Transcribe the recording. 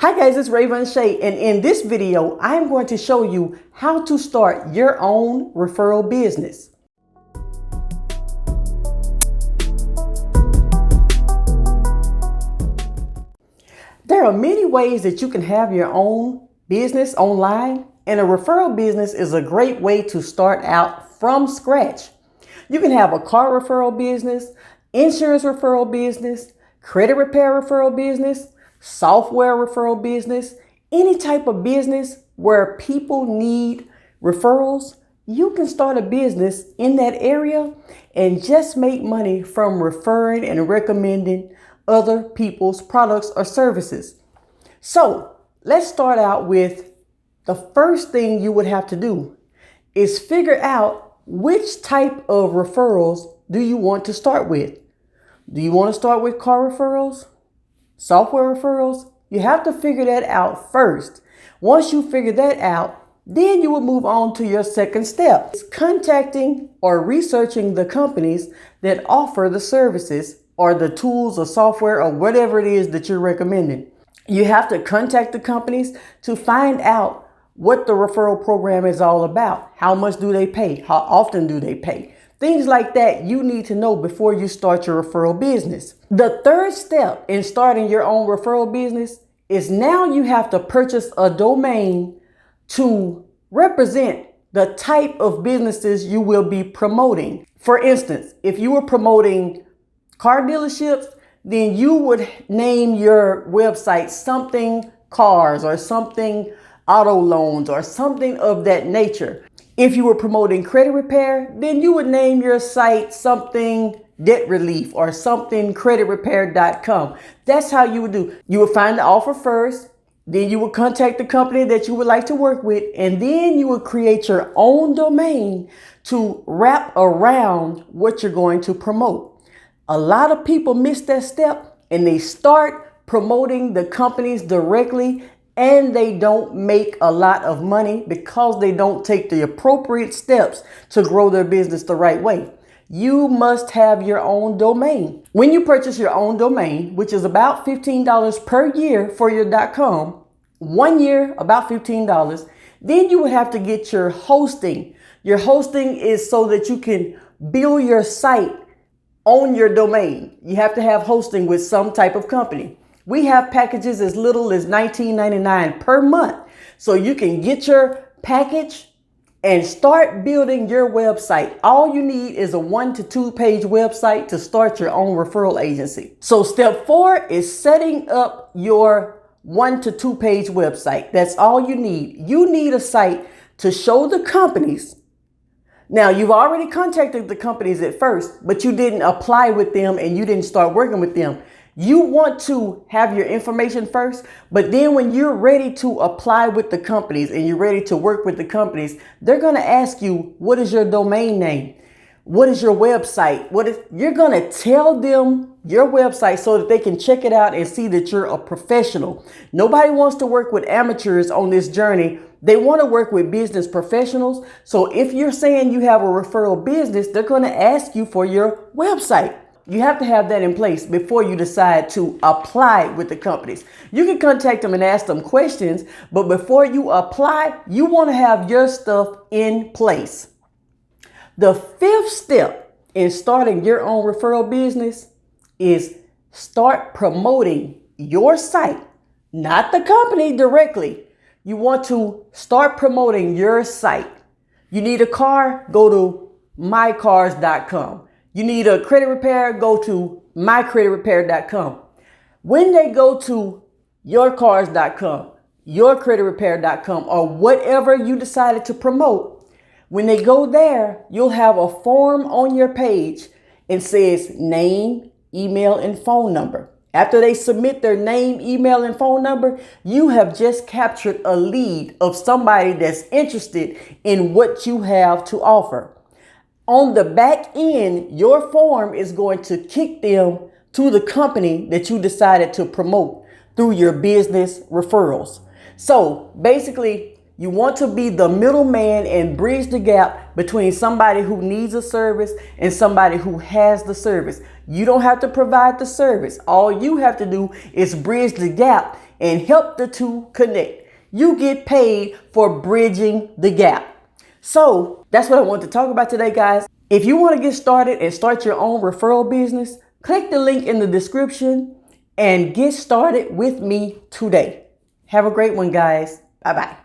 Hi guys, it's Raevonshae, and in this video, I'm going to show you how to start your own referral business. There are many ways that you can have your own business online, and a referral business is a great way to start out from scratch. You can have a car referral business, insurance referral business, credit repair referral business, software referral business, any type of business where people need referrals. You can start a business in that area and just make money from referring and recommending other people's products or services. So let's start out with the first thing you would have to do is figure out which type of referrals do you want to start with. Do you want to start with car referrals? Software referrals? You have to figure that out first. Once you figure that out, then you will move on to your second step. It's contacting or researching the companies that offer the services or the tools or software or whatever it is that you're recommending. You have to contact the companies to find out what the referral program is all about. How much do they pay? How often do they pay? Things like that you need to know before you start your referral business. The third step in starting your own referral business is now you have to purchase a domain to represent the type of businesses you will be promoting. For instance, if you were promoting car dealerships, then you would name your website something cars or something auto loans or something of that nature. If you were promoting credit repair, then you would name your site something debt relief or something creditrepair.com. That's how you would do. You would find the offer first, then you would contact the company that you would like to work with, and then you would create your own domain to wrap around what you're going to promote. A lot of people miss that step and they start promoting the companies directly, and they don't make a lot of money because they don't take the appropriate steps to grow their business the right way. You must have your own domain. When you purchase your own domain, which is about $15 per year for your .com, 1 year about $15, then you would have to get your hosting. Your hosting is so that you can build your site on your domain. You have to have hosting with some type of company. We have packages as little as $19.99 per month. So you can get your package and start building your website. All you need is a 1 to 2 page website to start your own referral agency. So step 4 is setting up your 1 to 2 page website. That's all you need. You need a site to show the companies. Now, you've already contacted the companies at first, but you didn't apply with them and you didn't start working with them. You want to have your information first, but then when you're ready to apply with the companies and you're ready to work with the companies, they're going to ask you, what is your domain name? What is your website? You're going to tell them your website so that they can check it out and see that you're a professional. Nobody wants to work with amateurs on this journey. They want to work with business professionals. So if you're saying you have a referral business, they're going to ask you for your website. You have to have that in place before you decide to apply with the companies. You can contact them and ask them questions, but before you apply, you want to have your stuff in place. The fifth step in starting your own referral business is start promoting your site, not the company directly. You want to start promoting your site. You need a car? Go to mycars.com. You need a credit repair? Go to mycreditrepair.com. When they go to yourcars.com, yourcreditrepair.com, or whatever you decided to promote, when they go there, you'll have a form on your page and says name, email, and phone number. After they submit their name, email, and phone number, you have just captured a lead of somebody that's interested in what you have to offer. On the back end, your form is going to kick them to the company that you decided to promote through your business referrals. So basically, you want to be the middleman and bridge the gap between somebody who needs a service and somebody who has the service. You don't have to provide the service. All you have to do is bridge the gap and help the two connect. You get paid for bridging the gap. So that's what I wanted to talk about today, guys. If you want to get started and start your own referral business, click the link in the description and get started with me today. Have a great one, guys. Bye-bye.